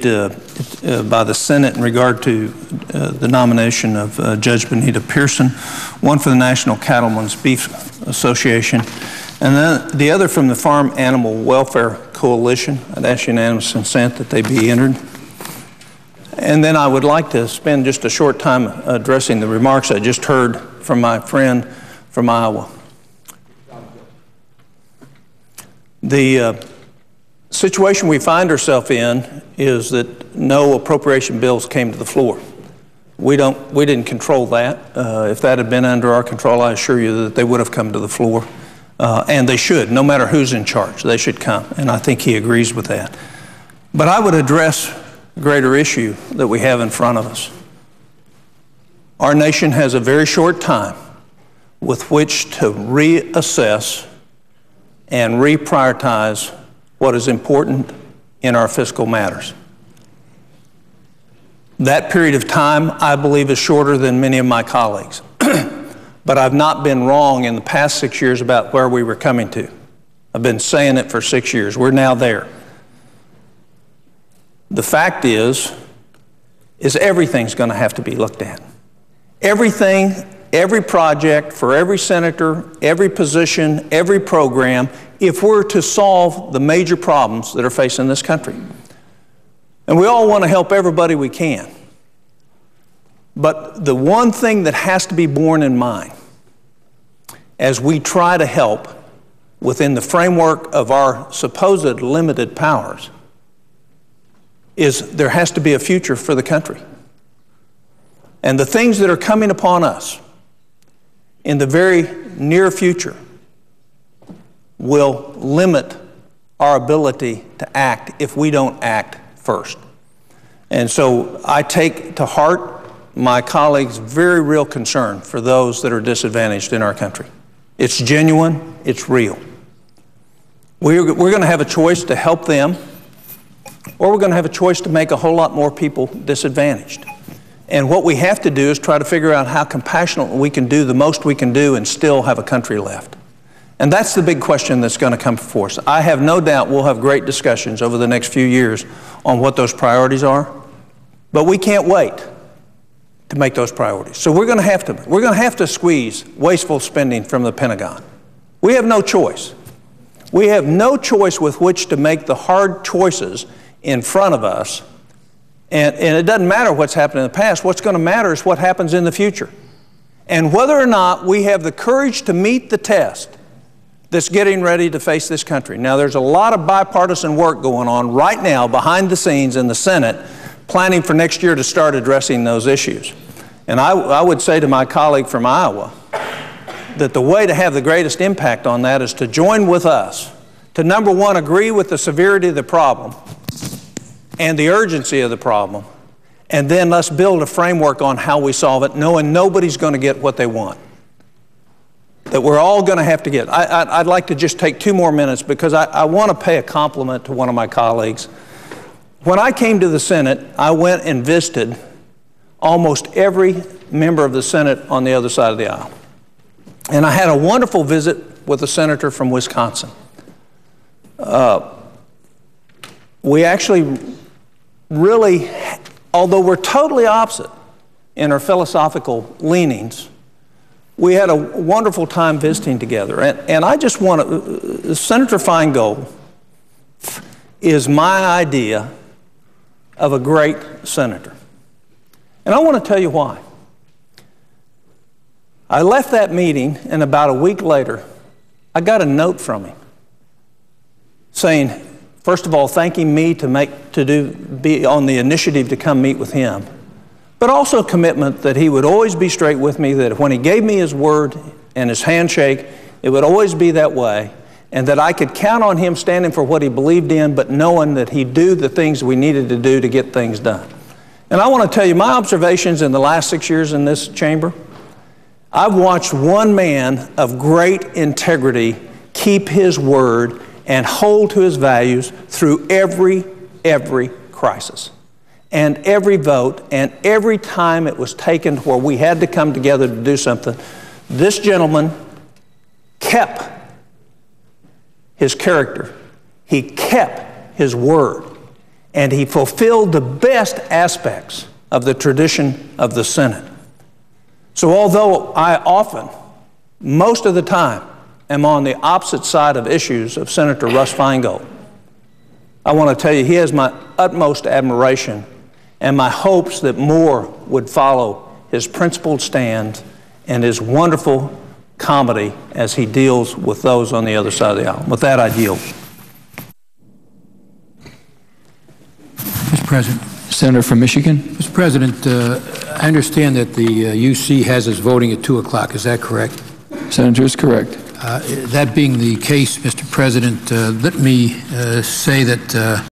initiated by the Senate in regard to the nomination of Judge Benita Pearson, one for the National Cattlemen's Beef Association, and then the other from the Farm Animal Welfare Coalition. I'd ask unanimous consent that they be entered. And then I would like to spend just a short time addressing the remarks I just heard from my friend from Iowa. The situation we find ourselves in is that no appropriation bills came to the floor. We didn't control that. If that had been under our control, I assure you that they would have come to the floor. And they should, no matter who's in charge, they should come. And I think he agrees with that. But I would address the greater issue that we have in front of us. Our nation has a very short time with which to reassess and reprioritize what is important in our fiscal matters. That period of time, I believe, is shorter than many of my colleagues. But I've not been wrong in the past 6 years about where we were coming to. I've been saying it for 6 years. We're now there. The fact is everything's going to have to be looked at. Everything, every project, for every senator, every position, every program, if we're to solve the major problems that are facing this country. And we all want to help everybody we can. But the one thing that has to be borne in mind as we try to help within the framework of our supposed limited powers is there has to be a future for the country. And the things that are coming upon us in the very near future will limit our ability to act if we don't act first. And so I take to heart my colleagues' very real concern for those that are disadvantaged in our country. It's genuine, it's real. We're going to have a choice to help them, or we're going to have a choice to make a whole lot more people disadvantaged. And what we have to do is try to figure out how compassionately we can do the most we can do and still have a country left. And that's the big question that's going to come before us. I have no doubt we'll have great discussions over the next few years on what those priorities are, but we can't wait to make those priorities. So we're going to have to squeeze wasteful spending from the Pentagon. We have no choice. We have no choice with which to make the hard choices in front of us. And it doesn't matter what's happened in the past. What's going to matter is what happens in the future. And whether or not we have the courage to meet the test that's getting ready to face this country. Now, there's a lot of bipartisan work going on right now behind the scenes in the Senate, planning for next year to start addressing those issues. And I would say to my colleague from Iowa that the way to have the greatest impact on that is to join with us, to number one, agree with the severity of the problem and the urgency of the problem, and then let's build a framework on how we solve it, knowing nobody's going to get what they want, that we're all going to have to get. I'd like to just take 2 more minutes because I want to pay a compliment to one of my colleagues. When I came to the Senate, I went and visited almost every member of the Senate on the other side of the aisle. And I had a wonderful visit with a senator from Wisconsin. We actually really, although we're totally opposite in our philosophical leanings, we had a wonderful time visiting together. And I just want to, Senator Feingold is my idea of a great senator. And I want to tell you why. I left that meeting, and about a week later, I got a note from him saying, first of all, thanking me to be on the initiative to come meet with him, but also a commitment that he would always be straight with me, that when he gave me his word and his handshake, it would always be that way, and that I could count on him standing for what he believed in, but knowing that he'd do the things we needed to do to get things done. And I want to tell you, my observations in the last 6 years in this chamber, I've watched one man of great integrity keep his word and hold to his values through every crisis and every vote and every time it was taken where we had to come together to do something. This gentleman kept his character. He kept his word. and he fulfilled the best aspects of the tradition of the Senate. So although I often, most of the time, am on the opposite side of issues of Senator Russ Feingold, I want to tell you he has my utmost admiration and my hopes that more would follow his principled stand and his wonderful comedy as he deals with those on the other side of the aisle. With that, I yield. Mr. President. Senator from Michigan. Mr. President, I understand that the UC has us voting at 2 o'clock. Is that correct? Senator is correct. That being the case, Mr. President, let me say that